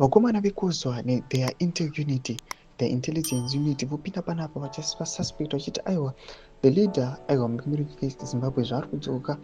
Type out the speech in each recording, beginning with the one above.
Vakomana vekuzwa their intel unity, the intelligence unit vopinda panapa vachisuspect vachiti aiwa the leader aiwa mutungamiri wenyika yezimbabwe zvaari kudzoka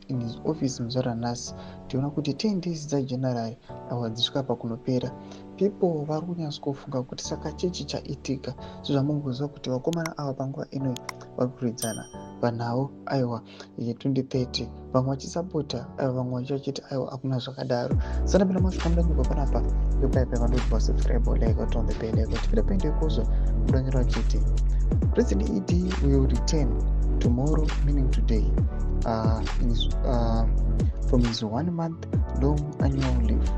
in his office muzuva ranhasi. Tiona kuti 10 days dzagenerary aiwa dzisvika pakunopera. People vari kunyatsofunga kuti saka chii chichaitika. Zvamungozwa kuti vakomana ava panguva ino vari kuridzana panhau aiwa ye2030, vamwe vachisapota aiwa vamwe vachiti aiwa hakuna zvakadaro. Sanapinda masvika mudanyorwa panapa yopaipa vandotiwa subscribe like turn the bell like tipinda paende kuzwa mudanyorwa chiti President ED will return tomorrow, meaning today, from his 1 month long annual leave.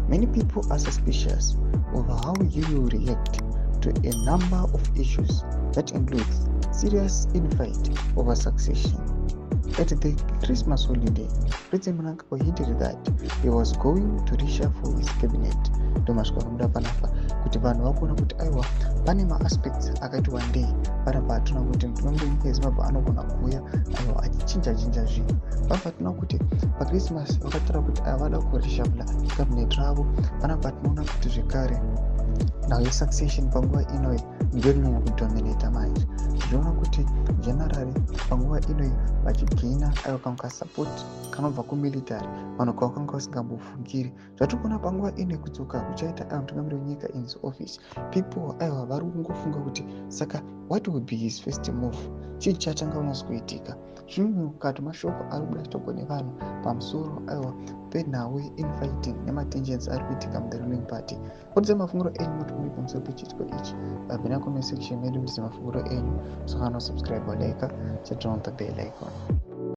Many people are suspicious over how he will react to a number of issues that includes serious infight over succession. At the Christmas holiday, President Mnangagwa hinted that he was going to reshuffle his cabinet. Ndomasvika muda panapa kuti vanhu vakuona kuti aiwa pane maaspects akaiti one day panapa hatuna kuti mutungamiri wenyika yezimbabwe anogona kuuya aiwa achichinja zvinhu. Pabva tinoona kuti paChristmas vakatora kuti vada kurishafula cabinet ravo. Panapa tinoona kuti zvekare nhau yesuccession panguva inoi ndiyo inonyanya kudominata manje. Tinoona kuti generally panguva inoi vachigina aiwa kamwe kasapoti kanobva kumilitary, vanhu kwavakanga vasingambofungiri. Zvatikuona panguva inoi kudzoka kuchaita aiwa mutungamiri wenyika in his office. People aiwa vari kungofunga kuti saka what will be his first move, chii chatanga kunyatsokuitika. Zvimwe mukati mashoko ari kubuda achitogwa nevanhu pamusoro aiwa penhau infighting nematensions ari kuitika muthe ruling party. Kudze mafunguro enyu mutumiri pamusoro pechiitiko ichi. Bvina comment section medu ndise mafunguro enyu. Musangano subscribe like turn on the bell icon.